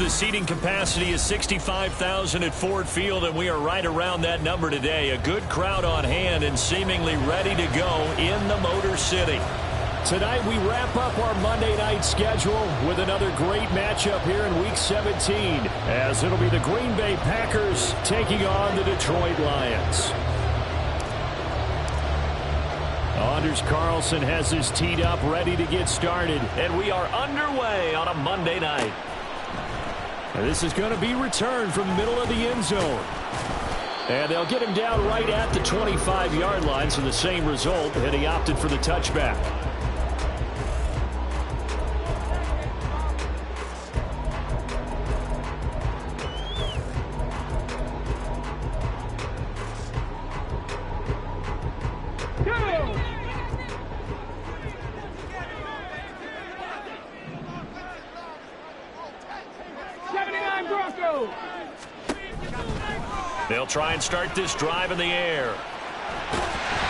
The seating capacity is 65,000 at Ford Field, and we are right around that number today. A good crowd on hand and seemingly ready to go in the Motor City. Tonight we wrap up our Monday night schedule with another great matchup here in Week 17, as it'll be the Green Bay Packers taking on the Detroit Lions. Anders Carlson has his teed up, ready to get started, and we are underway on a Monday night. And this is going to be returned from the middle of the end zone. And they'll get him down right at the 25-yard line, so the same result, and he opted for the touchback. They'll try and start this drive in the air.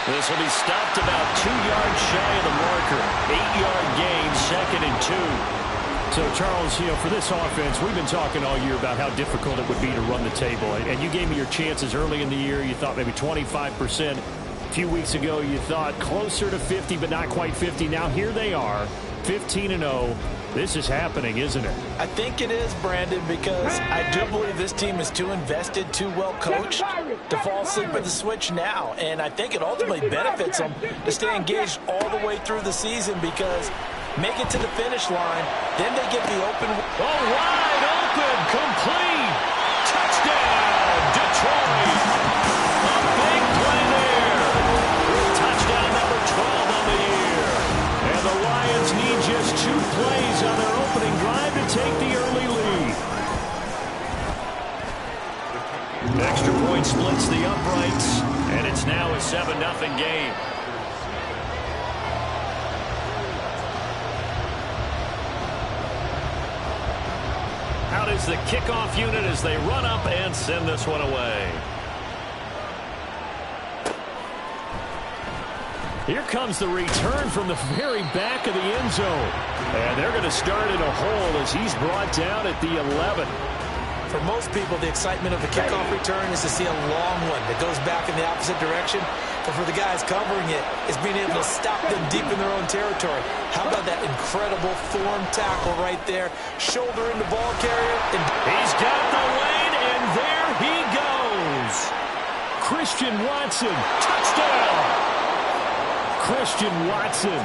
This will be stopped about 2 yards shy of the marker. 8-yard gain, 2nd and 2. So, Charles, for this offense, we've been talking all year about how difficult it would be to run the table. And you gave me your chances early in the year. You thought maybe 25%. A few weeks ago, you thought closer to 50, but not quite 50. Now, here they are, 15-0. This is happening, isn't it? I think it is, Brandon, because I do believe this team is too invested, too well coached to fall asleep at the switch now. And I think it ultimately benefits them to stay engaged all the way through the season, because make it to the finish line, then they get the open. Oh, wide open, complete. Touchdown, Detroit. A big play there. Touchdown number 12 on the year. And the Lions need just 2 plays on their opening drive to take the early lead. Extra point splits the uprights, and it's now a 7-0 game. Out is the kickoff unit as they run up and send this one away. Here comes the return from the very back of the end zone. And they're going to start in a hole as he's brought down at the 11. For most people, the excitement of the kickoff return is to see a long one that goes back in the opposite direction. But for the guys covering it, it's being able to stop them deep in their own territory. How about that incredible form tackle right there? Shoulder in the ball carrier. And he's got the lane, and there he goes. Christian Watson, touchdown. Christian Watson,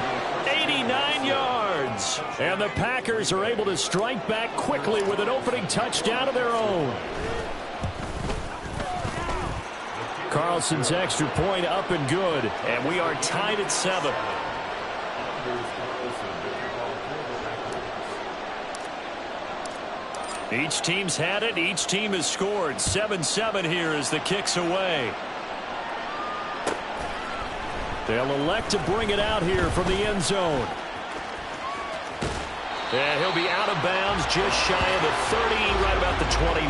89 yards. And the Packers are able to strike back quickly with an opening touchdown of their own. Carlson's extra point up and good. And we are tied at 7. Each team's had it. Each team has scored. 7-7 here as the kick's away. They'll elect to bring it out here from the end zone. And he'll be out of bounds just shy of the 30, right about the 29.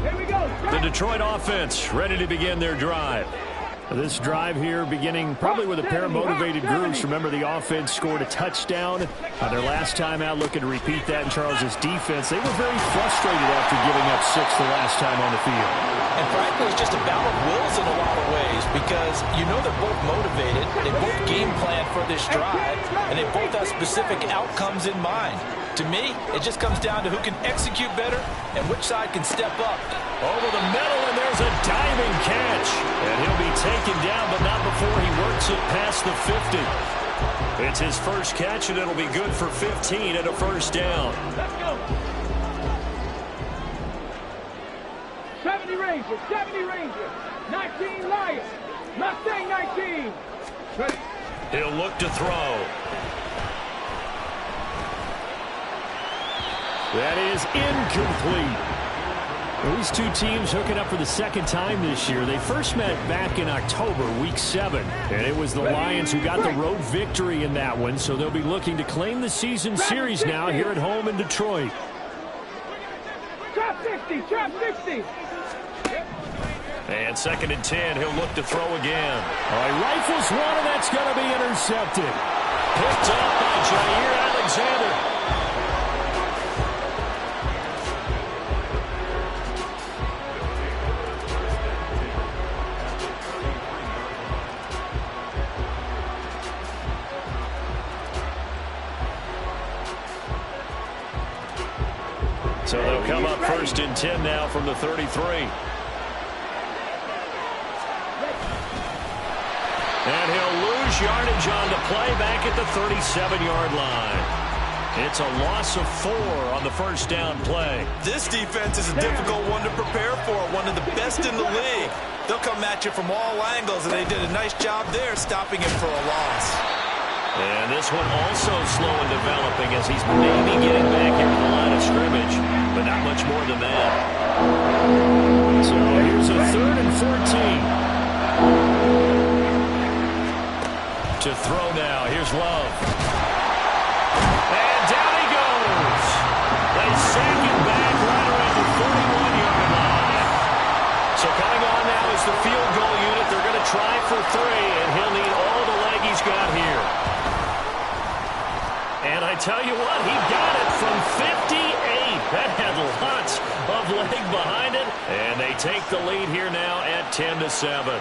Here we go. The Detroit offense ready to begin their drive. This drive here beginning probably with a pair of motivated groups. Remember, the offense scored a touchdown their last time out. Looking to repeat that in Charles's defense. They were very frustrated after giving up 6 the last time on the field. And frankly, it's just a battle of wills in a lot of ways, because they're both motivated. They both game plan for this drive, and they both have specific outcomes in mind. To me, it just comes down to who can execute better and which side can step up. Over the middle, and there's a diving catch. And he'll be taken down, but not before he works it past the 50. It's his first catch, and it'll be good for 15 and a first down. Let's go. 70 Rangers, 70 Rangers. 19 Lions. Mustang 19. Ready. He'll look to throw. That is incomplete. These two teams hooking up for the second time this year. They first met back in October, Week 7. And it was the Lions who got the road victory in that one. So they'll be looking to claim the season series now here at home in Detroit. Trap 60, trap 60. And 2nd and 10, he'll look to throw again. All right, rifles one, and that's going to be intercepted. Picked up by Jair Alexander. So they'll come up 1st and 10 now from the 33. And he'll lose yardage on the play back at the 37-yard line. It's a loss of 4 on the 1st down play. This defense is a difficult one to prepare for, one of the best in the league. They'll come at you from all angles, and they did a nice job there stopping him for a loss. And this one also slow in developing as he's maybe getting back into the line of scrimmage, but not much more than that. So here's a 3rd and 14. To throw now. Here's Love. And down he goes. They sack him back right around the 41-yard line. So coming on now is the field goal unit. They're going to try for 3, and he'll need all the leg he's got here. And I tell you what, he got it from 58. That had lots of leg behind it. And they take the lead here now at 10-7.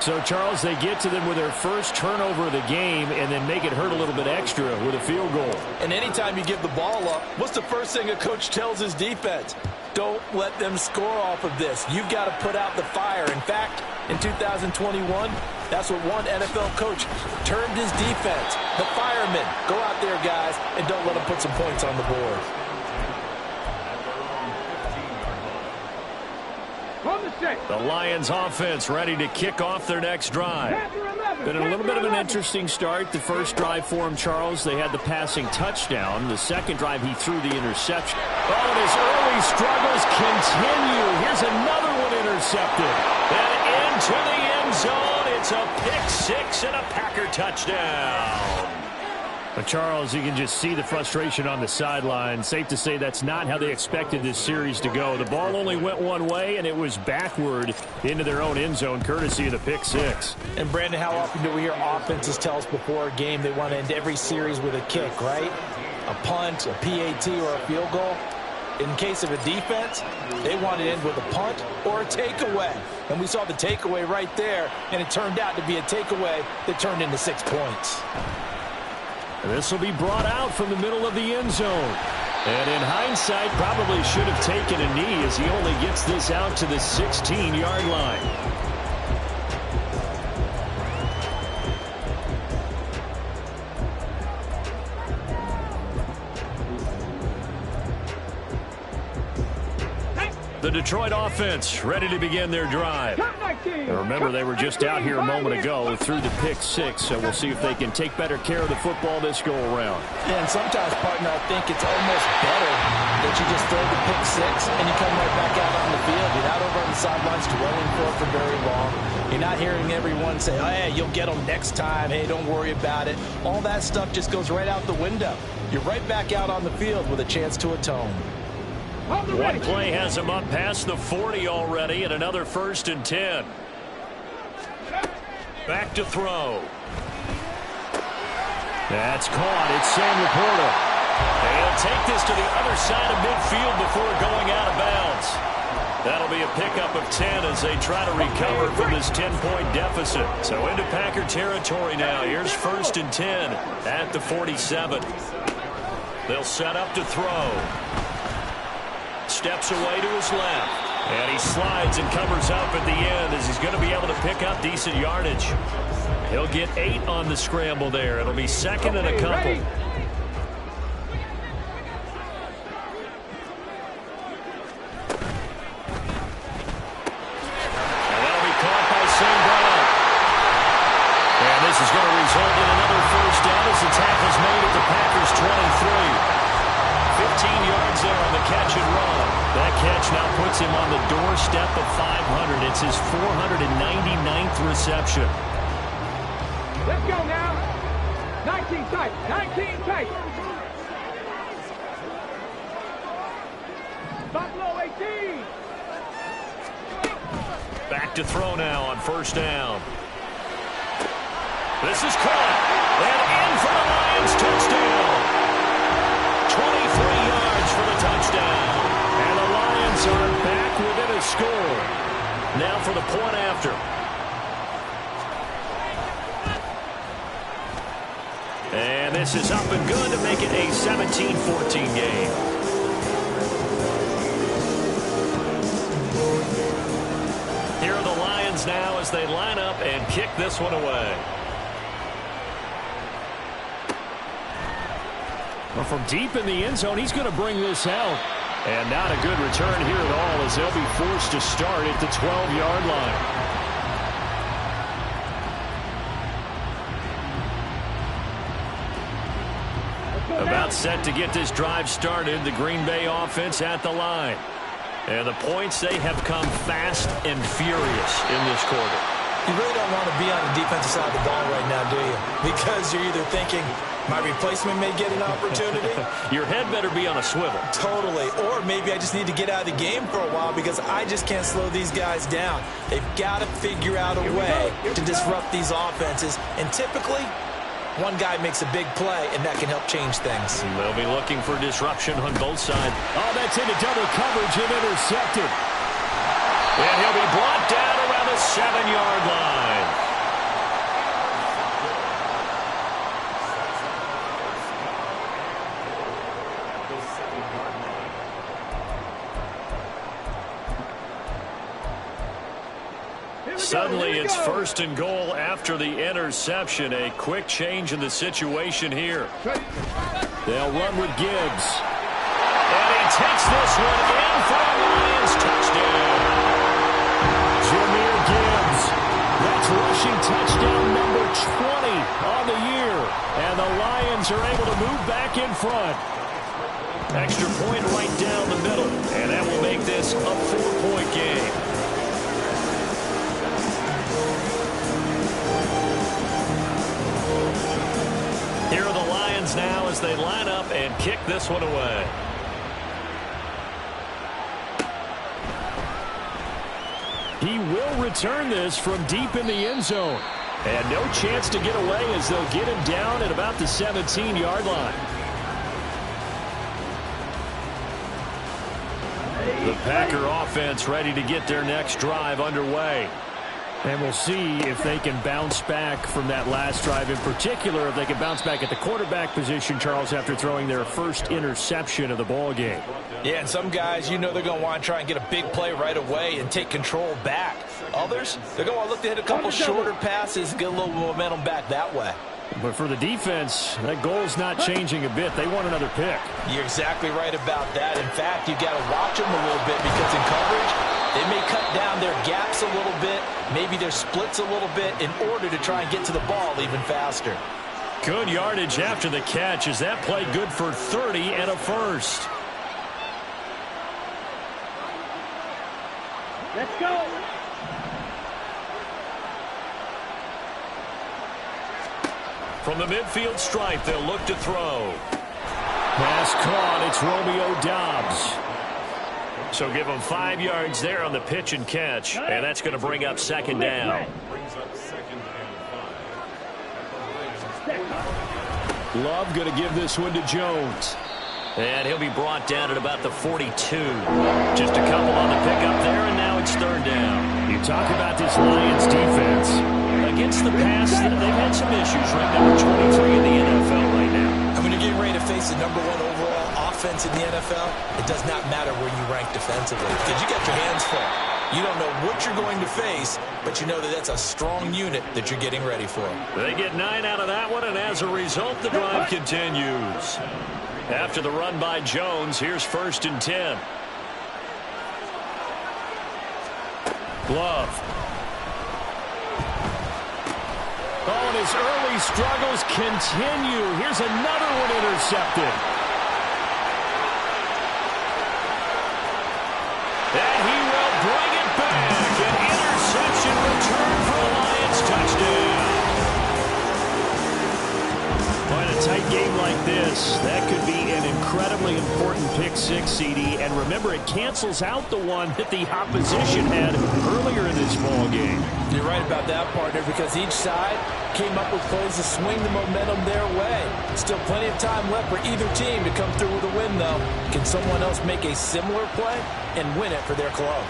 So, Charles, they get to them with their first turnover of the game and then make it hurt a little bit extra with a field goal. And anytime you give the ball up, what's the first thing a coach tells his defense? Don't let them score off of this. You've got to put out the fire. In fact, in 2021, that's what one NFL coach termed his defense. The firemen. Go out there, guys, and don't let them put some points on the board. The Lions offense ready to kick off their next drive. Been a little bit of an interesting start. The first drive for him, Charles, they had the passing touchdown. The second drive, he threw the interception. Oh, and his early struggles continue. Here's another one intercepted. And into the end zone. It's a pick-6 and a Packer touchdown. But Charles, you can just see the frustration on the sideline. Safe to say that's not how they expected this series to go. The ball only went one way, and it was backward into their own end zone, courtesy of the pick-6. And, Brandon, how often do we hear offenses tell us before a game they want to end every series with a kick, right? A punt, a PAT, or a field goal. In case of a defense, they want to end with a punt or a takeaway. And we saw the takeaway right there, and it turned out to be a takeaway that turned into 6 points. This will be brought out from the middle of the end zone. And in hindsight, probably should have taken a knee as he only gets this out to the 16-yard line. The Detroit offense ready to begin their drive. And remember, they were just out here a moment ago through the pick-6, so we'll see if they can take better care of the football this go-around. Yeah, and sometimes, partner, I think it's almost better that you just throw the pick-6 and you come right back out on the field. You're not over on the sidelines dwelling for very long. You're not hearing everyone say, oh, hey, you'll get them next time. Hey, don't worry about it. All that stuff just goes right out the window. You're right back out on the field with a chance to atone. One play has him up past the 40 already, and another 1st and 10. Back to throw. That's caught. It's Sam Laporta. And he'll take this to the other side of midfield before going out of bounds. That'll be a pickup of 10 as they try to recover from this 10-point deficit. So into Packer territory now. Here's 1st and 10 at the 47. They'll set up to throw. Steps away to his left. And he slides and covers up at the end as he's going to be able to pick up decent yardage. He'll get 8 on the scramble there. It'll be 2nd and a couple. And that'll be caught by St. Brown. And this is going to result in another 1st down as the tackle's made at the Packers' 23. 15 yards there on the catch and run. That catch now puts him on the doorstep of 500. It's his 499th reception. Let's go now. 19 tight. 19 tight. Buffalo 18. Back to throw now on first down. This is caught. And in for the Lions touchdown. 23 yards for the touchdown. And the Lions are back within a score. Now for the point after. And this is up and good to make it a 17-14 game. Here are the Lions now as they line up and kick this one away. Well, from deep in the end zone, he's going to bring this out. And not a good return here at all as they'll be forced to start at the 12-yard line. About set to get this drive started, the Green Bay offense at the line. And the points, they have come fast and furious in this quarter. You really don't want to be on the defensive side of the ball right now, do you? Because you're either thinking, my replacement may get an opportunity. Your head better be on a swivel. Totally. Or maybe I just need to get out of the game for a while because I just can't slow these guys down. They've got to figure out a way to disrupt these offenses. And typically, one guy makes a big play, and that can help change things. They'll be looking for disruption on both sides. Oh, that's into double coverage and intercepted. And he'll be brought down around the 7-yard line. Suddenly, it's first and goal after the interception. A quick change in the situation here. They'll run with Gibbs. And he takes this one in for a Lions touchdown. Jahmyr Gibbs. That's rushing touchdown number 20 on the year. And the Lions are able to move back in front. Extra point right down the middle. And that will make this a 4-point game. Here are the Lions now as they line up and kick this one away. He will return this from deep in the end zone. And no chance to get away as they'll get him down at about the 17-yard line. The Packer offense ready to get their next drive underway. And we'll see if they can bounce back from that last drive, in particular, if they can bounce back at the quarterback position, Charles, after throwing their first interception of the ball game. Yeah, and some guys, you know they're going to want to try and get a big play right away and take control back. Others, they're going to look to hit a couple shorter passes and get a little momentum back that way. But for the defense, that goal's not changing a bit. They want another pick. You're exactly right about that. In fact, you got to watch them a little bit because in coverage, they may cut down their gaps a little bit, maybe their splits a little bit in order to try and get to the ball even faster. Good yardage after the catch. Is that play good for 30 and a first? Let's go. From the midfield stripe, they'll look to throw. Pass caught. It's Romeo Doubs. So give them 5 yards there on the pitch and catch, and that's going to bring up second down. Love going to give this one to Jones. And he'll be brought down at about the 42. Just a couple on the pickup there, and now it's third down. You talk about this Lions defense. Against the pass, they've had some issues, right? Number 23 in the NFL right now. And when you're getting ready to face the number 1 overall offense in the NFL, it does not matter where you rank defensively because you got your hands full. You don't know what you're going to face, but you know that that's a strong unit that you're getting ready for. They get 9 out of that one, and as a result, the drive continues. After the run by Jones, here's first and 10. Love. Oh, and his early struggles continue. Here's another one intercepted. And he will bring it back. An interception return for the Lions touchdown. Quite a tight game like this, that could be an incredibly important pick six, CD. And remember, it cancels out the one that the opposition had earlier in this ball game. You're right about that, partner, because each side came up with plays to swing the momentum their way. Still plenty of time left for either team to come through with a win, though. Can someone else make a similar play and win it for their club?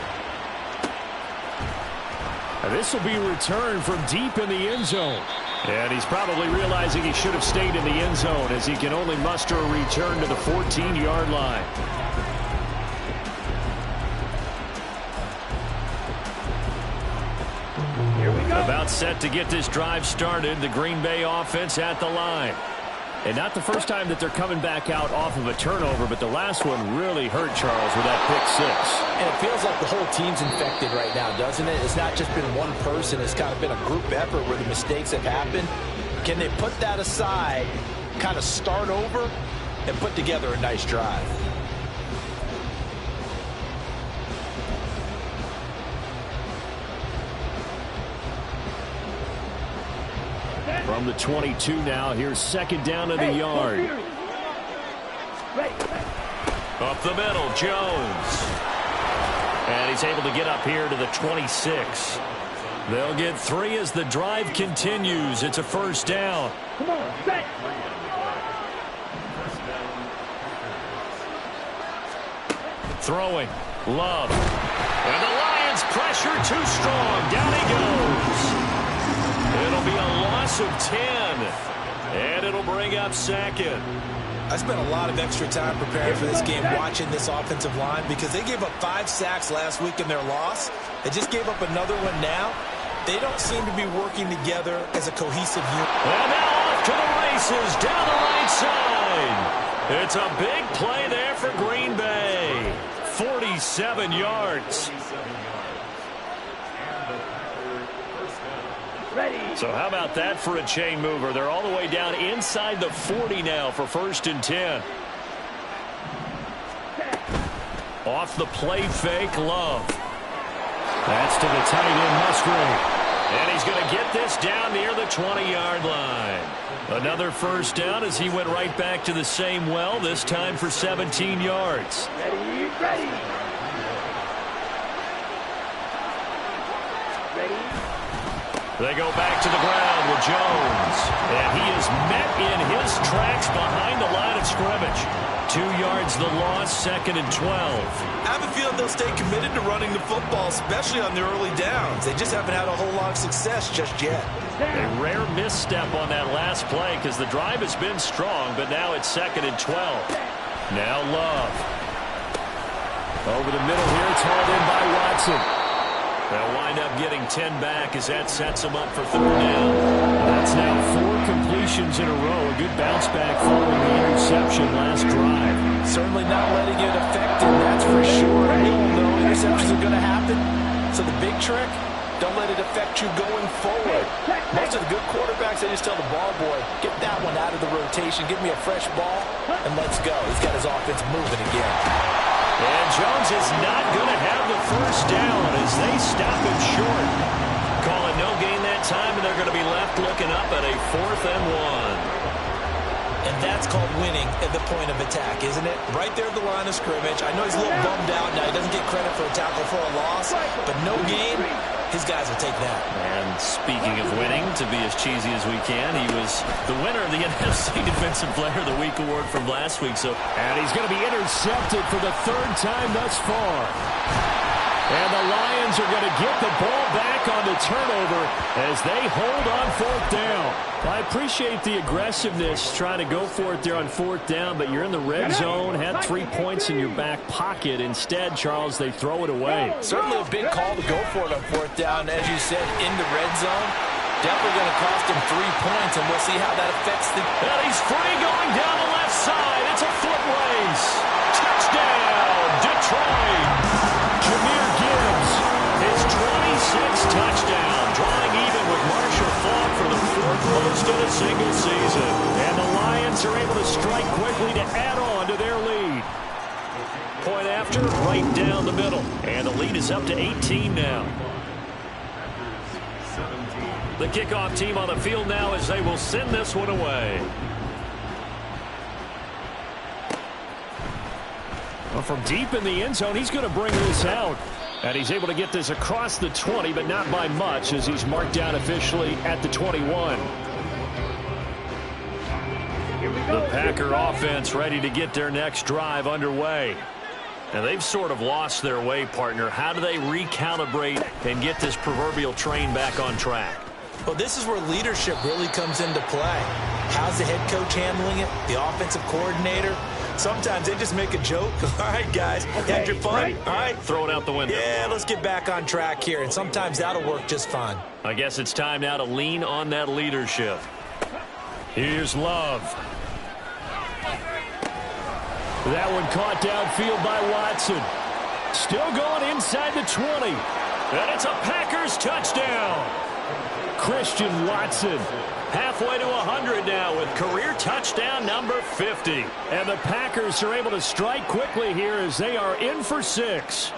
This will be returned from deep in the end zone. And he's probably realizing he should have stayed in the end zone as he can only muster a return to the 14-yard line. Here we go. About set to get this drive started. The Green Bay offense at the line. And not the first time that they're coming back out off of a turnover, but the last one really hurt Charles with that pick six. And it feels like the whole team's infected right now, doesn't it? It's not just been one person. It's kind of been a group effort where the mistakes have happened. Can they put that aside, kind of start over, and put together a nice drive? From the 22 now, here's second down of the yard. Up the middle, Jones. And he's able to get up here to the 26. They'll get 3 as the drive continues. It's a first down. Come on, set. Throwing. Love. And the Lions pressure too strong. Down he goes. It'll be a loss of 10. And it'll bring up second. I spent a lot of extra time preparing for this game watching this offensive line because they gave up 5 sacks last week in their loss. They just gave up another one now. They don't seem to be working together as a cohesive unit. And now off to the races down the right side. It's a big play there for Green Bay. 47 yards. So how about that for a chain mover? They're all the way down inside the 40 now for first and 10. Off the play fake, Love. That's to the tight end, Musgrave. And he's going to get this down near the 20-yard line. Another first down as he went right back to the same well, this time for 17 yards. Ready, ready. They go back to the ground with Jones. And he is met in his tracks behind the line of scrimmage. 2 yards the loss, second and 12. I have a feeling they'll stay committed to running the football, especially on their early downs. They just haven't had a whole lot of success just yet. A rare misstep on that last play because the drive has been strong, but now it's second and 12. Now Love. Over the middle here, it's hauled in by Watson. They'll wind up getting 10 back as that sets them up for third down. That's now 4 completions in a row. A good bounce back following the interception last drive. Certainly not letting it affect him, that's for sure. We all know interceptions are going to happen. So the big trick, don't let it affect you going forward. Most of the good quarterbacks, they just tell the ball boy, get that one out of the rotation, give me a fresh ball, and let's go. He's got his offense moving again. And Jones is not going to have the first down as they stop him short. Call it no gain that time, and they're going to be left looking up at a 4th and 1. And that's called winning at the point of attack, isn't it? Right there at the line of scrimmage. I know he's a little bummed out now. He doesn't get credit for a tackle for a loss, but no gain, his guys will take that. And speaking of winning, to be as cheesy as we can, he was the winner of the NFC Defensive Player of the Week award from last week. And he's going to be intercepted for the 3rd time thus far. And the Lions are going to get the ball back on the turnover as they hold on 4th down. I appreciate the aggressiveness trying to go for it there on 4th down, but you're in the red zone, had 3 points in your back pocket. Instead, Charles, they throw it away. Certainly a big call to go for it on 4th down. As you said, in the red zone, definitely going to cost him 3 points, and we'll see how that affects the... And he's free going down the left side. It's a foot race. Touchdown, Detroit. Jahmyr Gibbs, his 26th touchdown, drawing even with Marshall Faulk for the 4th most in a single season. And the Lions are able to strike quickly to add on to their lead. Point after, right down the middle. And the lead is up to 18 now. The kickoff team on the field now as they will send this one away. Well, from deep in the end zone, he's going to bring this out. And he's able to get this across the 20, but not by much, as he's marked down officially at the 21. The Packer offense ready to get their next drive underway. And they've sort of lost their way, partner. How do they recalibrate and get this proverbial train back on track? Well, this is where leadership really comes into play. How's the head coach handling it? The offensive coordinator? Sometimes they just make a joke. All right, guys, had your fun? All right. Throw it out the window. Yeah, let's get back on track here. And sometimes that'll work just fine. I guess it's time now to lean on that leadership. Here's Love. That one caught downfield by Watson. Still going inside the 20. And it's a Packers touchdown. Christian Watson halfway to 100 now with career touchdown number 50. And the Packers are able to strike quickly here as they are in for 6.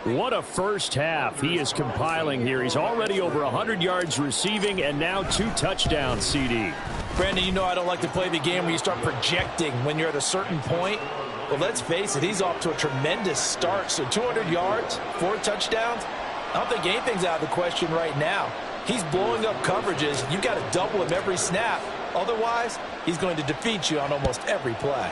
What a first half he is compiling here. He's already over 100 yards receiving and now 2 touchdowns, CD. Brandon, you know I don't like to play the game where you start projecting when you're at a certain point. Well, let's face it, he's off to a tremendous start. So 200 yards, 4 touchdowns. I don't think anything's out of the question right now. He's blowing up coverages. You've got to double him every snap. Otherwise, he's going to defeat you on almost every play.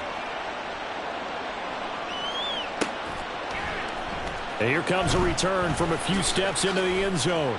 And here comes a return from a few steps into the end zone.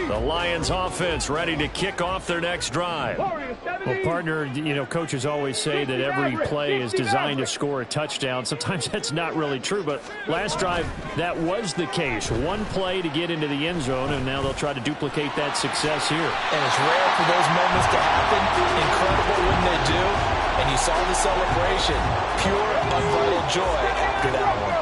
The Lions offense ready to kick off their next drive. Well, partner, you know, coaches always say that every play is designed to score a touchdown. Sometimes that's not really true, but last drive, that was the case. One play to get into the end zone, and now they'll try to duplicate that success here. And it's rare for those moments to happen. Incredible when they do. And you saw the celebration. Pure, unbridled joy after that one.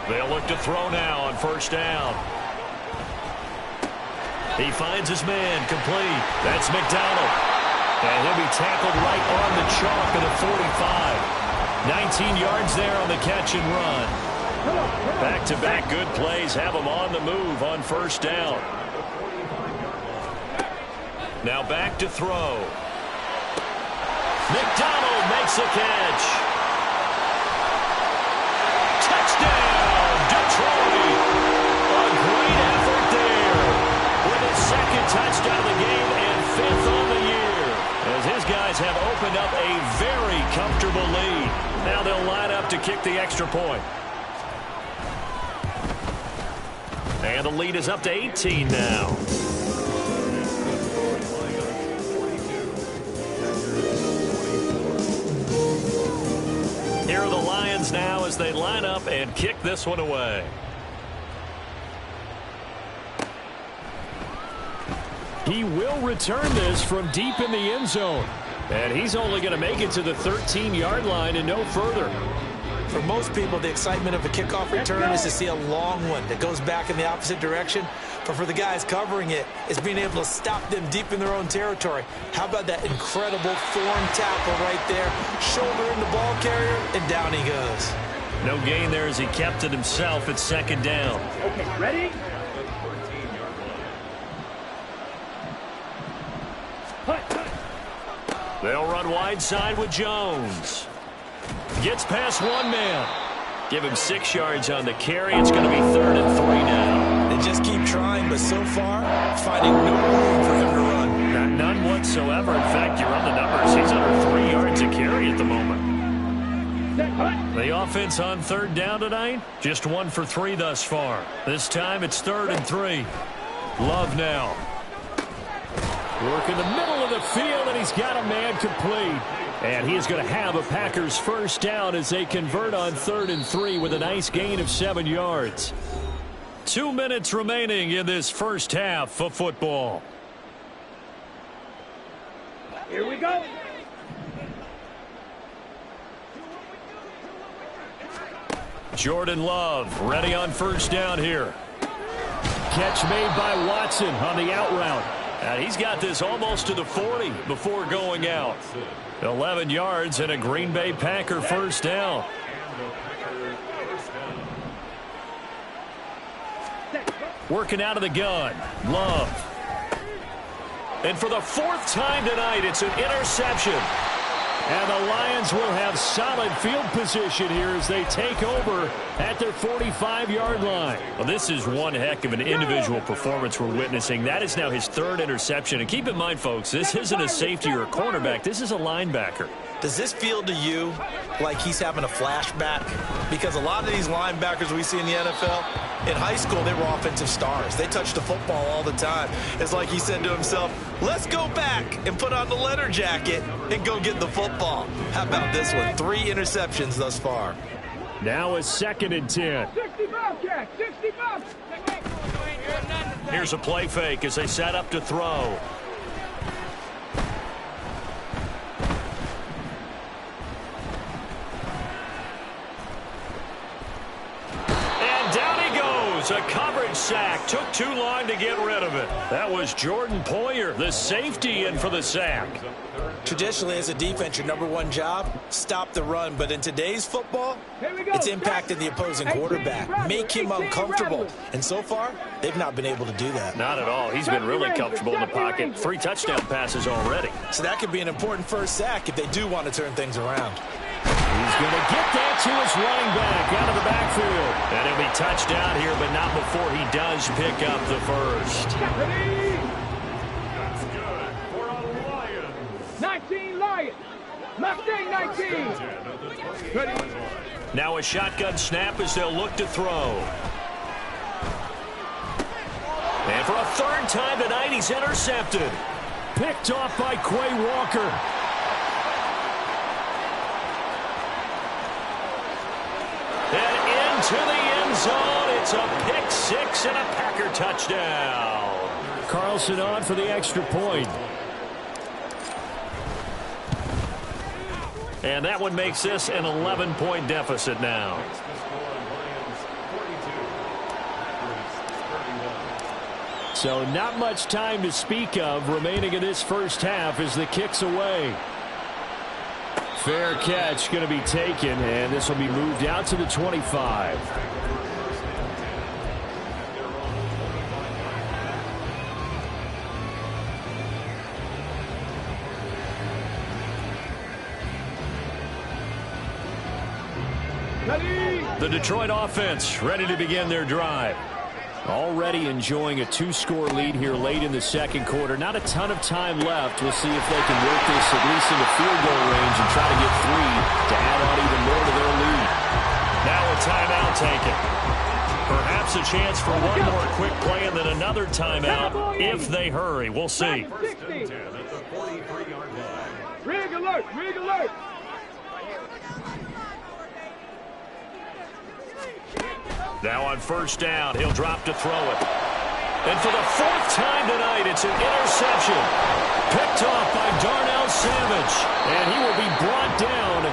They'll look to throw now on first down. He finds his man complete. That's McDonald. And he'll be tackled right on the chalk of the 45. 19 yards there on the catch and run. Back-to-back good plays have him on the move on first down. Now back to throw. McDonald makes a catch. Touchdown! A great effort there with his second touchdown of the game and 5th on the year, as his guys have opened up a very comfortable lead. Now they'll line up to kick the extra point. And the lead is up to 18 now. Here are the Lions now as they line up and kick this one away. He will return this from deep in the end zone. And he's only going to make it to the 13-yard line and no further. For most people, the excitement of a kickoff return is to see a long one that goes back in the opposite direction. But for the guys covering it, it's being able to stop them deep in their own territory. How about that incredible form tackle right there? Shoulder in the ball carrier, and down he goes. No gain there as he kept it himself at second down. Okay, ready? They'll run wide side with Jones. Gets past one man. Give him 6 yards on the carry. It's going to be 3rd and 3 now. They just keep trying, but so far, finding no room for him to run. None whatsoever. In fact, you run the numbers. He's under 3 yards a carry at the moment. The offense on 3rd down tonight, just 1 for 3 thus far. This time it's 3rd and 3. Love now. Work in the middle of the field, and he's got a man complete. And he is going to have a Packers first down as they convert on 3rd and 3 with a nice gain of 7 yards. 2 minutes remaining in this first half of football. Here we go. Jordan Love ready on first down here. Catch made by Watson on the out route. And he's got this almost to the 40 before going out. 11 yards and a Green Bay Packer first down. Working out of the gun. Love. And for the fourth time tonight, it's an interception. And the Lions will have solid field position here as they take over at their 45-yard line. Well, this is one heck of an individual performance we're witnessing. That is now his third interception. And keep in mind, folks, this isn't a safety or a cornerback. This is a linebacker. Does this feel to you like he's having a flashback? Because a lot of these linebackers we see in the NFL, in high school, they were offensive stars. They touched the football all the time. It's like he said to himself, let's go back and put on the leather jacket and go get the football. How about this one? 3 interceptions thus far. Now a 2nd and 10. 65, Jack, 65. Here's a play fake as they set up to throw. A coverage sack. Took too long to get rid of it. That was Jordan Poyer, the safety, in for the sack. Traditionally, as a defense, your #1 job, stop the run. But in today's football, it's impacting the opposing quarterback. Make him uncomfortable. And so far, they've not been able to do that. Not at all. He's been really comfortable in the pocket. 3 touchdown passes already. So that could be an important first sack if they do want to turn things around. He's going to get that to his running back out of the backfield. And he'll be touched down here, but not before he does pick up the first. 19 Lions. Mustang 19. Ready. Now a shotgun snap as they'll look to throw. And for a 3rd time tonight, he's intercepted. Picked off by Quay Walker. And into the end zone, it's a pick 6 and a Packer touchdown. Carlson on for the extra point. And that one makes this an 11-point deficit now. So not much time to speak of remaining in this first half as the kick's away. Fair catch going to be taken, and this will be moved out to the 25. The Detroit offense ready to begin their drive. Already enjoying a 2-score lead here late in the second quarter. Not a ton of time left. We'll see if they can work this at least into field goal range and try to get 3 to add on even more to their lead. Now a timeout taken. Perhaps a chance for one more quick play and then another timeout if they hurry. We'll see. Rig alert, rig alert. Now on first down, he'll drop to throw it. And for the 4th time tonight, it's an interception. Picked off by Darnell Savage. And he will be brought down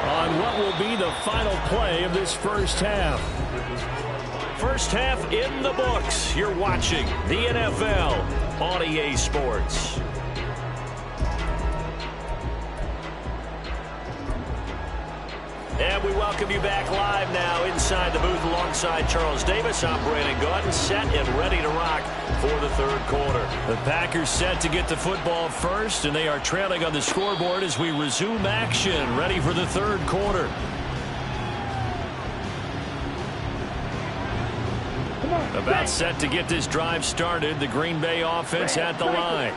on what will be the final play of this first half. First half in the books. You're watching the NFL on EA Sports. And we welcome you back live now inside the booth alongside Charles Davis. I'm Brandon Gaudin, set and ready to rock for the 3rd quarter. The Packers set to get the football first, and they are trailing on the scoreboard as we resume action, ready for the 3rd quarter. About set to get this drive started, the Green Bay offense at the line.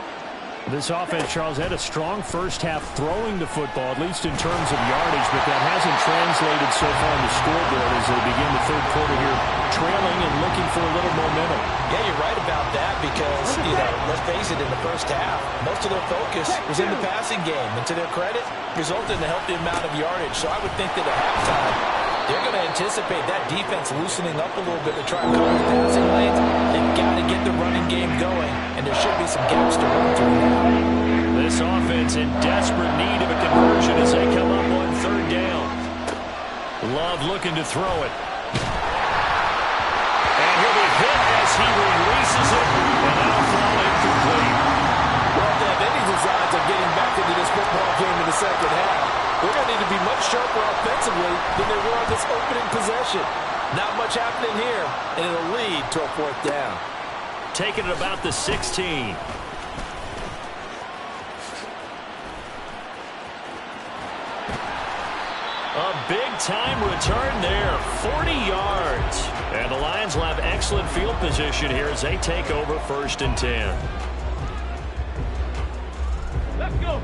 This offense, Charles, had a strong first half throwing the football, at least in terms of yardage, but that hasn't translated so far on the scoreboard as they begin the 3rd quarter here, trailing and looking for a little momentum. Yeah, you're right about that because, let's face it, in the first half, most of their focus was in the passing game, and to their credit, resulted in a healthy amount of yardage. So I would think that at halftime, they're going to anticipate that defense loosening up a little bit to try and cover the passing lanes. They've got to get the running game going, and there should be some gaps to run through now. This offense in desperate need of a conversion as they come up on 3rd down. Love looking to throw it. And he'll be hit as he releases it, and that'll fall incomplete. Well, if they have any designs of getting back into this football game in the second half, they're going to need to be much sharper offensively than they were on this opening possession. Not much happening here, and it'll lead to a 4th down. Taking it about the 16. A big-time return there, 40 yards. And the Lions will have excellent field position here as they take over 1st and 10. Let's go.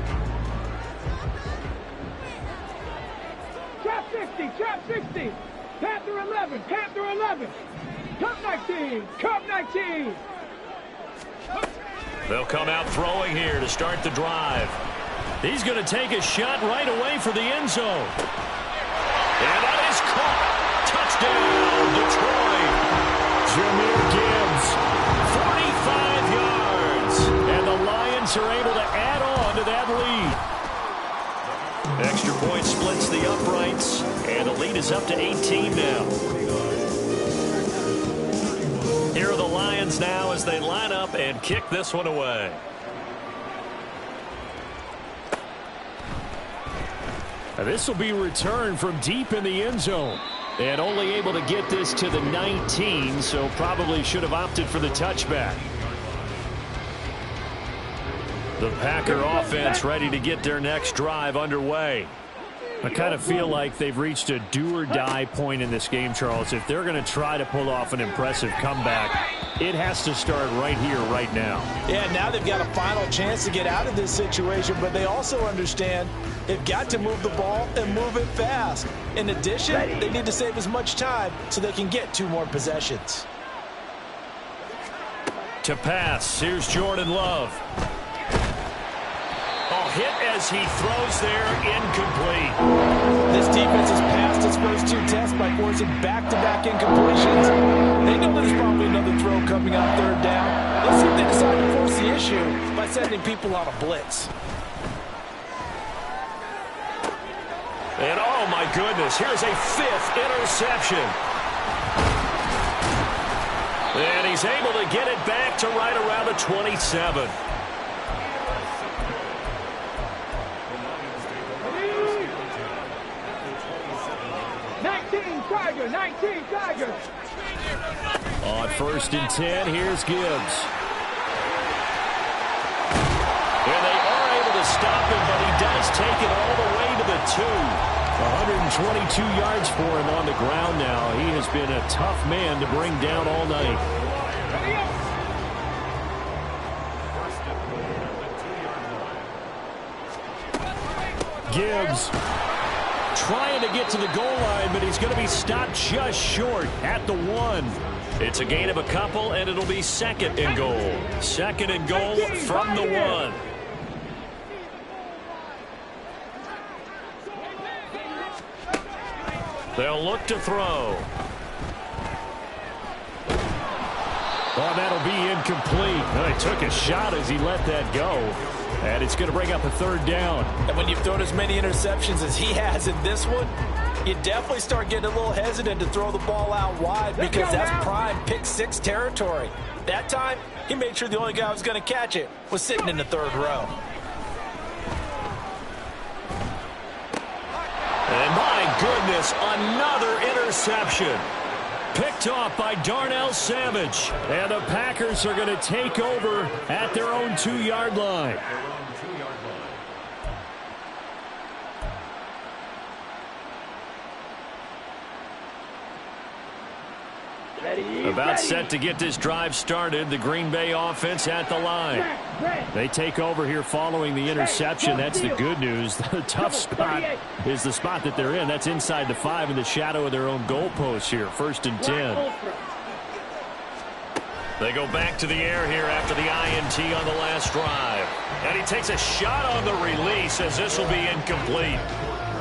Trap 60, trap 60. Panther 11, Panther 11. Cup 19, Cup 19. They'll come out throwing here to start the drive. He's going to take a shot right away for the end zone. And that is caught. Touchdown, Detroit. Jahmyr Gibbs, 45 yards. And the Lions are able to add on to that lead. Extra point splits the uprights. And the lead is up to 18 now. Here are the Lions now as they line up and kick this one away. This will be returned from deep in the end zone. And only able to get this to the 19, so probably should have opted for the touchback. The Packer offense ready to get their next drive underway. I kind of feel like they've reached a do-or-die point in this game, Charles. If they're going to try to pull off an impressive comeback, it has to start right here, right now. Yeah, now they've got a final chance to get out of this situation, but they also understand they've got to move the ball and move it fast. In addition, they need to save as much time so they can get 2 more possessions. To pass, here's Jordan Love. Hit as he throws there, incomplete. This defense has passed its first 2 tests by forcing back-to-back incompletions. They know there's probably another throw coming on 3rd down. Let's see if they decide to force the issue by sending people on a blitz. And oh my goodness, here's a 5th interception. And he's able to get it back to right around the 27. 19 Tigers. On 1st and 10, here's Gibbs. And they are able to stop him, but he does take it all the way to the 2. 122 yards for him on the ground now. He has been a tough man to bring down all night. Gibbs trying to get to the goal line, but he's going to be stopped just short at the 1. It's a gain of a couple, and it'll be 2nd and goal. 2nd and goal from the 1. They'll look to throw. Oh, that'll be incomplete. He took a shot as he let that go. And it's going to bring up a 3rd down. And when you've thrown as many interceptions as he has in this one, you definitely start getting a little hesitant to throw the ball out wide because that's prime pick 6 territory. That time, he made sure the only guy who was going to catch it was sitting in the 3rd row. And my goodness, another interception. Picked off by Darnell Savage. And the Packers are going to take over at their own 2-yard line. About set to get this drive started. The Green Bay offense at the line. They take over here following the interception. That's the good news. The tough spot is the spot that they're in. That's inside the 5 in the shadow of their own goalpost here. 1st and 10. They go back to the air here after the INT on the last drive. And he takes a shot on the release as this will be incomplete.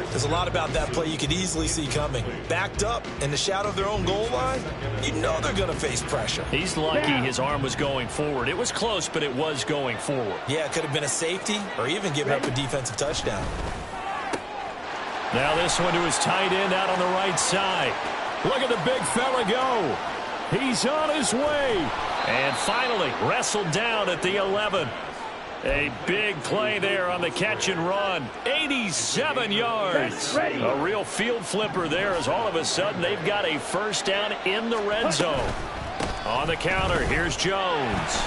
There's a lot about that play you could easily see coming. Backed up in the shadow of their own goal line, you know they're going to face pressure. He's lucky his arm was going forward. It was close, but it was going forward. Yeah, it could have been a safety or even given up a defensive touchdown. Now this one to his tight end out on the right side. Look at the big fella go. He's on his way. And finally wrestled down at the 11. A big play there on the catch and run. 87 yards. A real field flipper there as all of a sudden they've got a first down in the red zone. On the counter, here's Jones.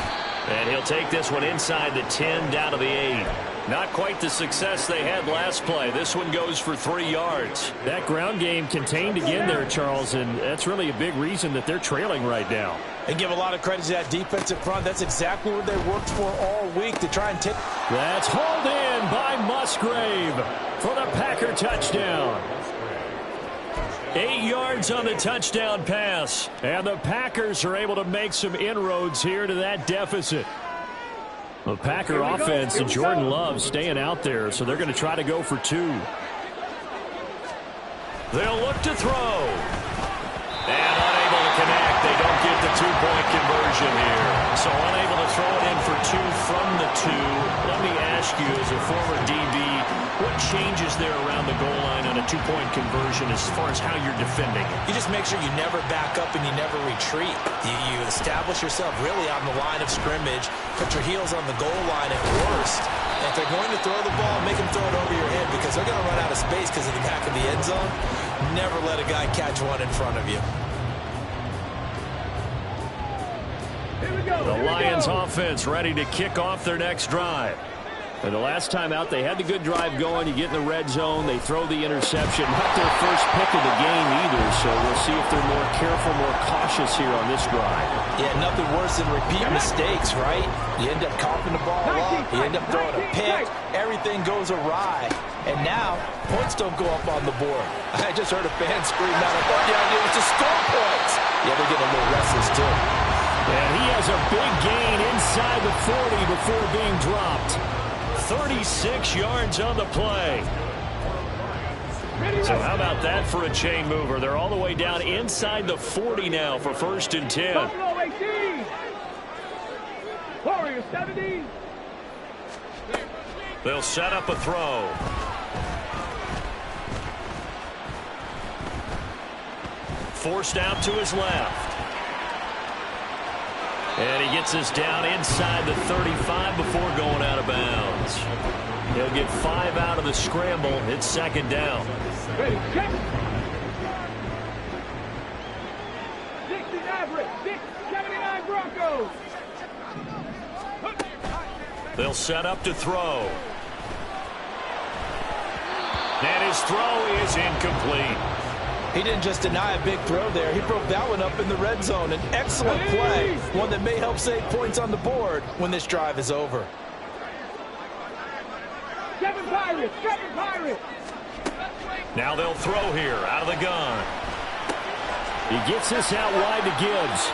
And he'll take this one inside the 10 down to the 8. Not quite the success they had last play. This one goes for 3 yards. That ground game contained again there, Charles, and that's really a big reason that they're trailing right now. And give a lot of credit to that defensive front. That's exactly what they worked for all week to try and take. That's hauled in by Musgrave for the Packer touchdown. 8 yards on the touchdown pass. And the Packers are able to make some inroads here to that deficit. The Packer offense and Jordan Love staying out there, so they're going to try to go for 2. They'll look to throw. And unable to connect. They don't get the 2-point conversion here. So unable to throw it in for 2 from the 2. Let me ask you, as a former DB, what changes there around the goal line on a 2-point conversion as far as how you're defending? You just make sure you never back up and you never retreat. You establish yourself really on the line of scrimmage, put your heels on the goal line at worst. And if they're going to throw the ball, make them throw it over your head because they're going to run out of space because of the back of the end zone. Never let a guy catch one in front of you. The Lions offense ready to kick off their next drive. And the last time out, they had the good drive going. You get in the red zone, they throw the interception. Not their first pick of the game either, so we'll see if they're more careful, more cautious here on this drive. Yeah, nothing worse than repeat mistakes, right? You end up coughing the ball up, you end up throwing a pick, everything goes awry. And now, points don't go up on the board. I just heard a fan scream out, I thought the idea was to score points. Yeah, they're getting a little restless too. And he has a big gain inside the 40 before being dropped. 36 yards on the play. So how about that for a chain mover? They're all the way down inside the 40 now for 1st and 10. Buffalo 18. Warriors 17. They'll set up a throw. Forced out to his left. And he gets us down inside the 35 before going out of bounds. He'll get 5 out of the scramble. It's 2nd down. Ready, check. 69 79 Broncos. They'll set up to throw. And his throw is incomplete. He didn't just deny a big throw there. He broke that one up in the red zone. An excellent play. One that may help save points on the board when this drive is over. 7 Pirates. 7 Pirates. Now they'll throw here out of the gun. He gets this out wide to Gibbs.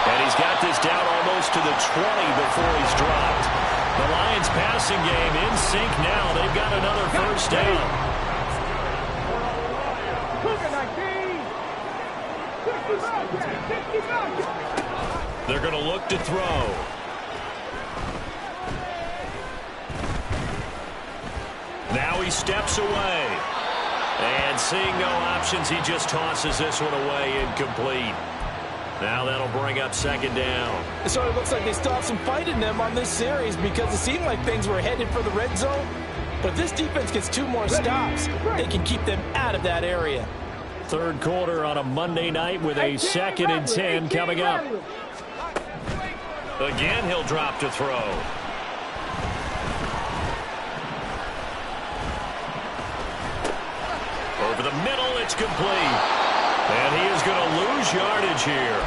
And he's got this down almost to the 20 before he's dropped. The Lions passing game in sync now. They've got another first down. They're going to look to throw. Now he steps away. And seeing no options, he just tosses this one away, incomplete. Now that'll bring up 2nd down. It sort of looks like they still have some fight in them on this series because it seemed like things were headed for the red zone. But if this defense gets 2 more stops, they can keep them out of that area. 3rd quarter on a Monday night with a 2nd and 10 coming up. Again, he'll drop to throw. Over the middle, it's complete. And he is going to lose yardage here.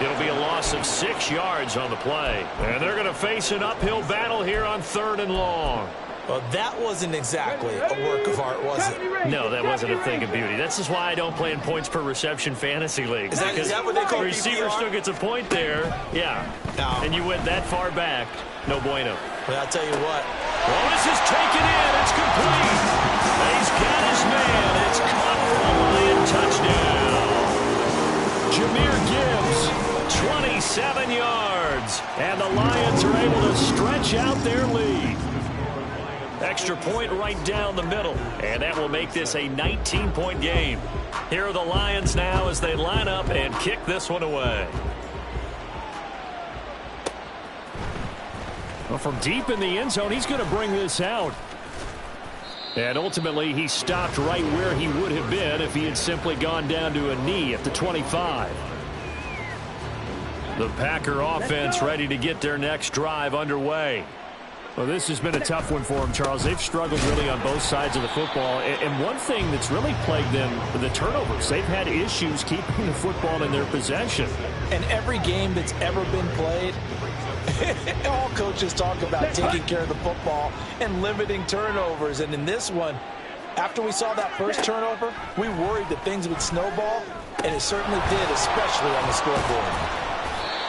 It'll be a loss of 6 yards on the play. And they're going to face an uphill battle here on 3rd and long. Well, that wasn't exactly a work of art, was it? No, that wasn't a thing of beauty. That's just why I don't play in points per reception fantasy leagues. Is that what they call the receiver PPR? still gets a point there. Yeah. No. And you went that far back. No bueno. Well, I'll tell you what. Well, this is taken in. It's complete. He's got his man. It's caught for a Lion touchdown. Jahmyr Gibbs, 27 yards. And the Lions are able to stretch out their lead. Extra point right down the middle, and that will make this a 19-point game. Here are the Lions now as they line up and kick this one away. Well, from deep in the end zone, he's going to bring this out. And ultimately, he stopped right where he would have been if he had simply gone down to a knee at the 25. The Packer offense ready to get their next drive underway. Well, this has been a tough one for them, Charles. They've struggled really on both sides of the football. And one thing that's really plagued them, the turnovers. They've had issues keeping the football in their possession. And every game that's ever been played, all coaches talk about taking care of the football and limiting turnovers. And in this one, after we saw that first turnover, we worried that things would snowball, and it certainly did, especially on the scoreboard.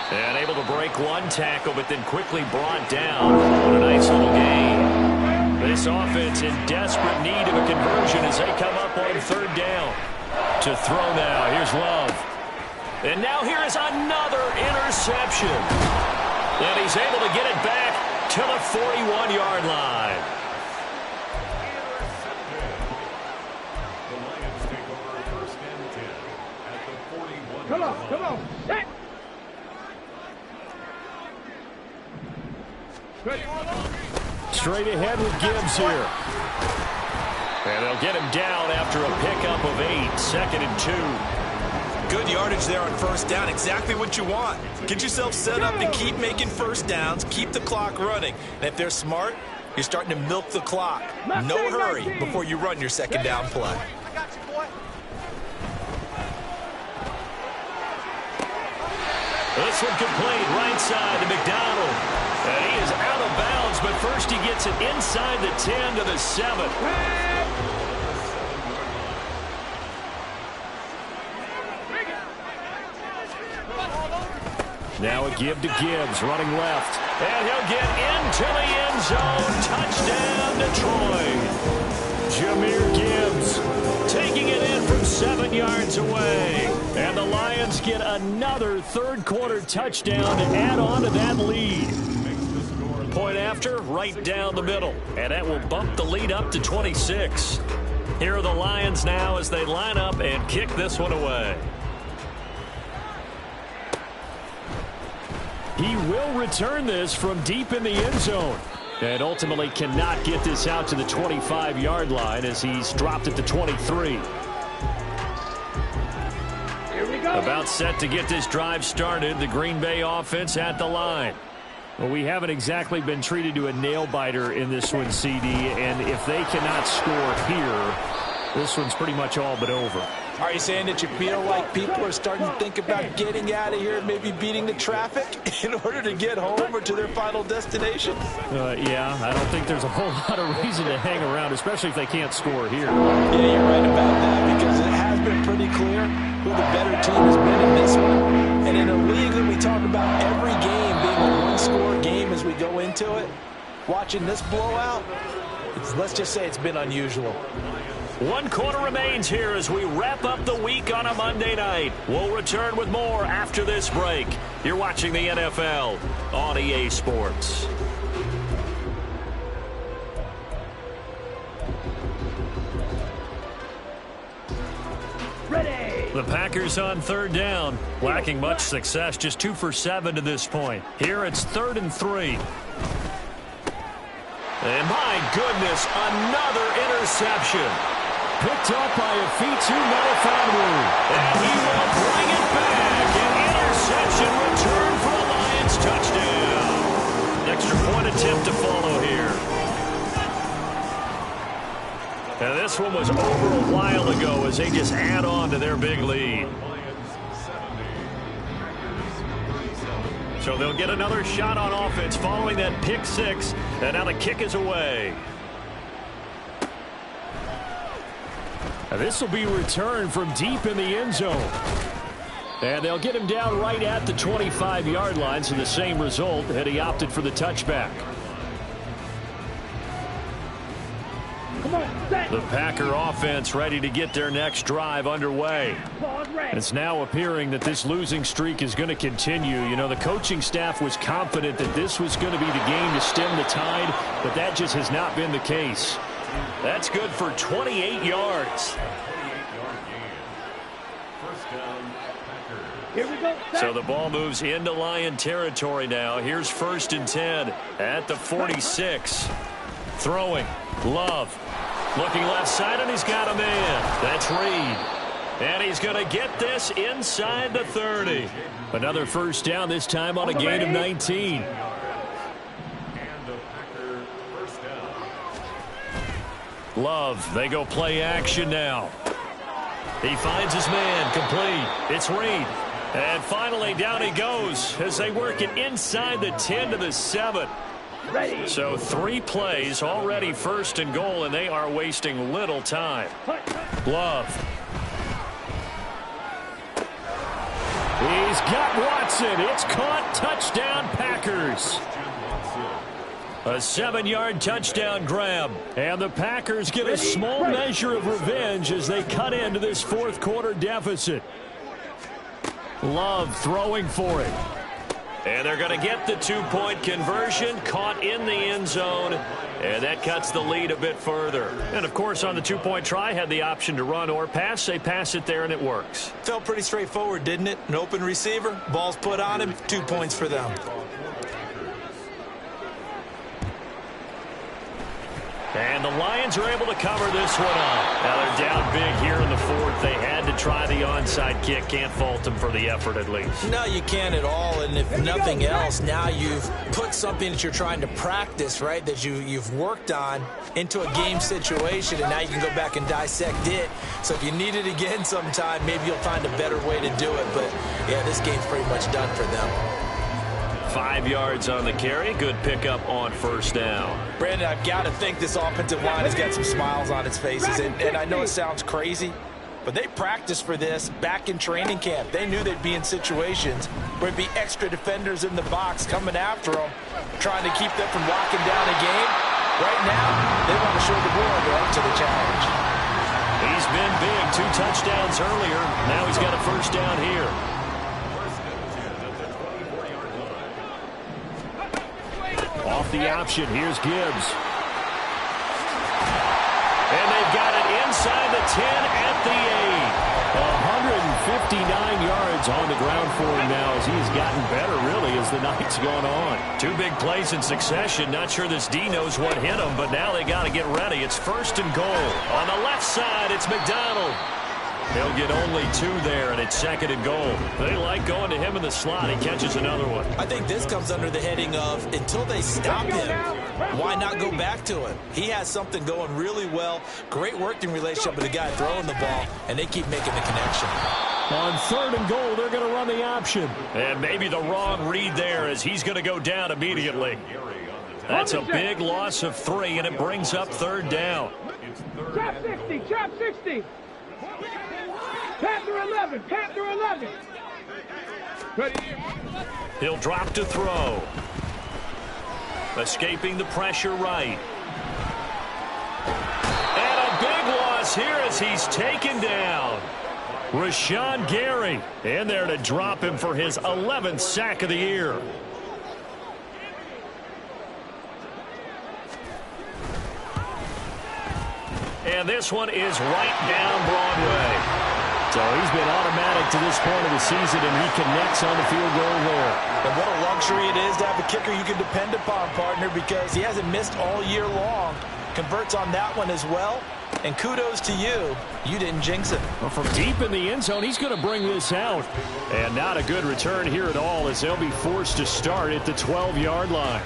And able to break one tackle, but then quickly brought down. What a nice little gain. This offense in desperate need of a conversion as they come up on third down. To throw now, here's Love. And now here is another interception. And he's able to get it back to the 41-yard line. Come on, come on. Hey. Straight ahead with Gibbs here. And they'll get him down after a pickup of 8, 2nd and 2. Good yardage there on first down. Exactly what you want. Get yourself set up to keep making first downs, keep the clock running. And if they're smart, you're starting to milk the clock. No hurry before you run your second down play. This one complete right side to McDonald. And he is out of bounds, but first he gets it inside the 10 to the 7. Now a give to Gibbs, running left. And he'll get into the end zone. Touchdown, Detroit. Jahmyr Gibbs taking it in from 7 yards away. And the Lions get another third-quarter touchdown to add on to that lead. Point after, right down the middle. And that will bump the lead up to 26. Here are the Lions now as they line up and kick this one away. He will return this from deep in the end zone. And ultimately cannot get this out to the 25-yard line as he's dropped it to 23. Here we go. About set to get this drive started. The Green Bay offense at the line. Well, we haven't exactly been treated to a nail-biter in this one, CD. And if they cannot score here, this one's pretty much all but over. Are you saying that you feel like people are starting to think about getting out of here, maybe beating the traffic in order to get home or to their final destination? Yeah, I don't think there's a whole lot of reason to hang around, especially if they can't score here. Yeah, you're right about that, because it has been pretty clear who the better team has been in this one. And in a league that we talk about every game being a one-score game as we go into it, watching this blowout, let's just say it's been unusual. 1 quarter remains here as we wrap up the week on a Monday night. We'll return with more after this break. You're watching the NFL on EA Sports. Ready. The Packers on third down, lacking much success, just 2 for 7 to this point. Here it's 3rd and 3. And my goodness, another interception. Picked up by Afitu Melifonwu. And he will bring it back. An interception return for a Lions touchdown. Extra point attempt to follow here. And this one was over a while ago as they just add on to their big lead. So they'll get another shot on offense following that pick 6. And now the kick is away. And this will be returned from deep in the end zone. And they'll get him down right at the 25-yard line, so the same result had he opted for the touchback. Come on, set. The Packer offense ready to get their next drive underway. Pause, red. It's now appearing that this losing streak is going to continue. You know, the coaching staff was confident that this was going to be the game to stem the tide, but that just has not been the case. That's good for 28 yards. Here we go, set. So the ball moves into Lion territory now. Here's 1st and 10 at the 46. Throwing. Love. Looking left side, and he's got a man. That's Reed. And he's going to get this inside the 30. Another first down, this time on a gain of 19. Love, they go play action now. He finds his man, complete. It's Reed. And finally, down he goes as they work it inside the 10 to the 7. Ready. So 3 plays, already 1st and goal, and they are wasting little time. Love. He's got Watson. It's caught. Touchdown, Packers. A 7-yard touchdown grab. And the Packers get a small measure of revenge as they cut into this 4th quarter deficit. Love throwing for it. And they're going to get the 2-point conversion, caught in the end zone, and that cuts the lead a bit further. And, of course, on the 2-point try, had the option to run or pass. They pass it there, and it works. Felt pretty straightforward, didn't it? An open receiver, ball's put on him, 2 points for them. And the Lions are able to cover this one up. Now they're down big here in the 4th. They had to try the onside kick. Can't fault them for the effort at least. No, you can't at all. And if nothing else, now you've put something that you're trying to practice, right, that you've worked on into a game situation, and now you can go back and dissect it. So if you need it again sometime, maybe you'll find a better way to do it. But, yeah, this game's pretty much done for them. 5 yards on the carry. Good pickup on 1st down. Brandon, I've got to think this offensive line has got some smiles on its faces. And I know it sounds crazy, but they practiced for this back in training camp. They knew they'd be in situations where it'd be extra defenders in the box coming after them, trying to keep them from locking down a game. Right now, they want to show the world they're up to the challenge. He's been big. 2 touchdowns earlier. Now he's got a 1st down here. Off the option, here's Gibbs. And they've got it inside the 10 at the 8. 159 yards on the ground for him now as he's gotten better, really, as the night's gone on. 2 big plays in succession. Not sure this D knows what hit him, but now they got to get ready. It's 1st and goal. On the left side, it's McDonald. He'll get only 2 there, and it's 2nd and goal. They like going to him in the slot. He catches another one. I think this comes under the heading of, until they stop him, why not go back to him? He has something going really well. Great working relationship with the guy throwing the ball, and they keep making the connection. On 3rd and goal, they're going to run the option. And maybe the wrong read there as he's going to go down immediately. That's a big loss of 3, and it brings up 3rd down. Trap 60, trap 60. Panther 11, Panther 11. Ready. He'll drop to throw. Escaping the pressure right. And a big loss here as he's taken down. Rashawn Gary in there to drop him for his 11th sack of the year. And this one is right down Broadway. So he's been automatic to this point of the season, and he connects on the field goal there. And what a luxury it is to have a kicker you can depend upon, partner, because he hasn't missed all year long. Converts on that one as well. And kudos to you. You didn't jinx it. Well, from deep in the end zone, he's going to bring this out. And not a good return here at all as they'll be forced to start at the 12-yard line.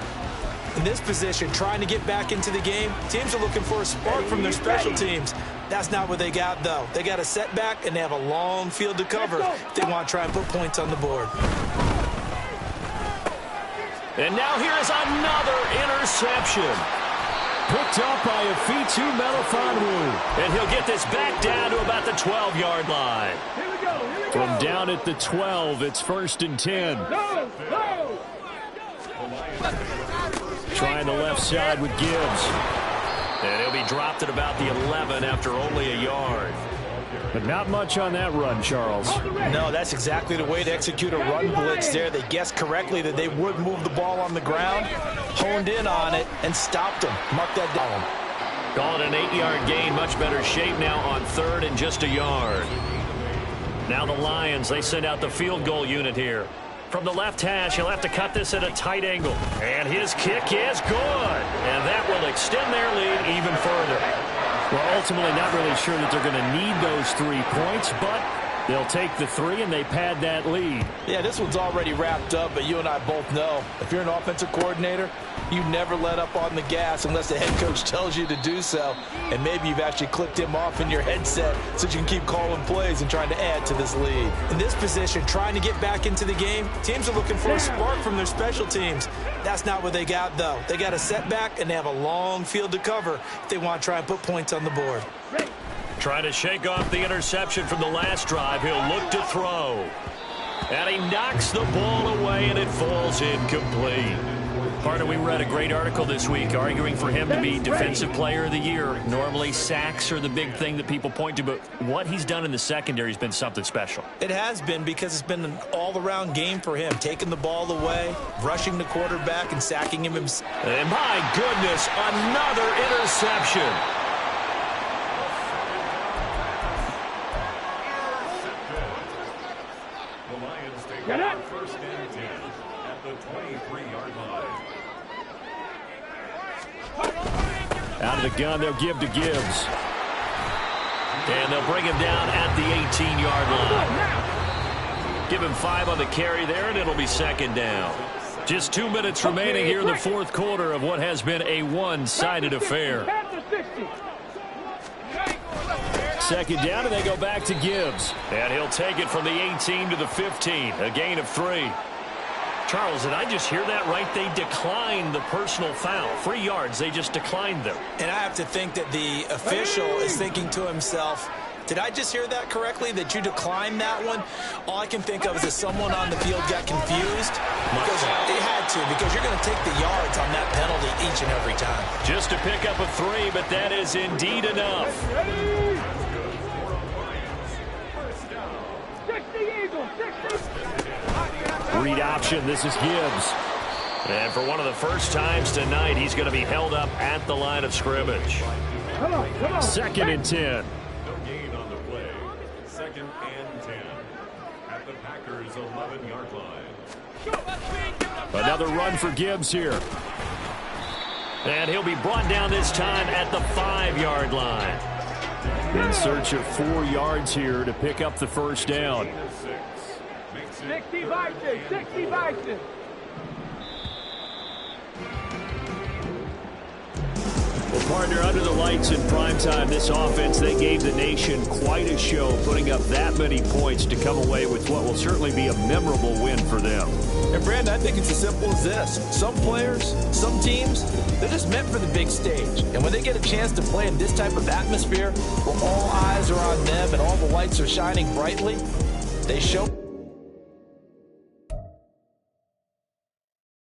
In this position, trying to get back into the game, teams are looking for a spark from their special teams. That's not what they got, though. They got a setback, and they have a long field to cover if they want to try and put points on the board. And now here is another interception. Picked up by Afitu Melifonwu. And he'll get this back down to about the 12-yard line. Here we go. From down at the 12, it's 1st and 10. Go, go. Trying the left side with Gibbs. And he'll be dropped at about the 11 after only a yard. But not much on that run, Charles. No, that's exactly the way to execute a run blitz there. They guessed correctly that they would move the ball on the ground, honed in on it, and stopped them. Mark that down. Call it an 8-yard gain. Much better shape now on 3rd and just a yard. Now the Lions, they send out the field goal unit here. From the left hash, he'll have to cut this at a tight angle. And his kick is good. And that will extend their lead even further. Well, ultimately not really sure that they're going to need those 3 points, but they'll take the 3 and they pad that lead. Yeah, this one's already wrapped up, but you and I both know if you're an offensive coordinator, you never let up on the gas unless the head coach tells you to do so. And maybe you've actually clicked him off in your headset so you can keep calling plays and trying to add to this lead. In this position, trying to get back into the game, teams are looking for a spark from their special teams. That's not what they got, though. They got a setback, and they have a long field to cover if they want to try and put points on the board. Trying to shake off the interception from the last drive. He'll look to throw. And he knocks the ball away, and it falls incomplete. Partner, we read a great article this week arguing for him to be Defensive Player of the Year. Normally, sacks are the big thing that people point to, but what he's done in the secondary has been something special. It has been because it's been an all-around game for him, taking the ball away, rushing the quarterback, and sacking him himself. And my goodness, another interception. Get up. First and 10 at the 23-yard line. Out of the gun, they'll give to Gibbs. And they'll bring him down at the 18-yard line. Give him 5 on the carry there, and it'll be 2nd down. Just 2 minutes remaining here in the 4th quarter of what has been a one-sided affair. 2nd down, and they go back to Gibbs. And he'll take it from the 18 to the 15, a gain of 3. Charles, did I just hear that right? They declined the personal foul. 3 yards, they just declined them. And I have to think that the official is thinking to himself, did I just hear that correctly, that you declined that one? All I can think of is that someone on the field got confused. Because they had to, because you're going to take the yards on that penalty each and every time. Just to pick up a 3, but that is indeed enough. 60 Eagles, 60. Read option, this is Gibbs. And for one of the first times tonight, he's going to be held up at the line of scrimmage. Come on. 2nd and 10. No gain on the play. 2nd and 10 at the Packers' 11-yard line. Another run for Gibbs here. And he'll be brought down this time at the 5-yard line. In search of 4 yards here to pick up the first down. 60 Vikings, 60 Vikings. Well, partner, under the lights in primetime, this offense, they gave the nation quite a show, putting up that many points to come away with what will certainly be a memorable win for them. And, Brandon, I think it's as simple as this. Some players, some teams, they're just meant for the big stage. And when they get a chance to play in this type of atmosphere, where all eyes are on them and all the lights are shining brightly, they show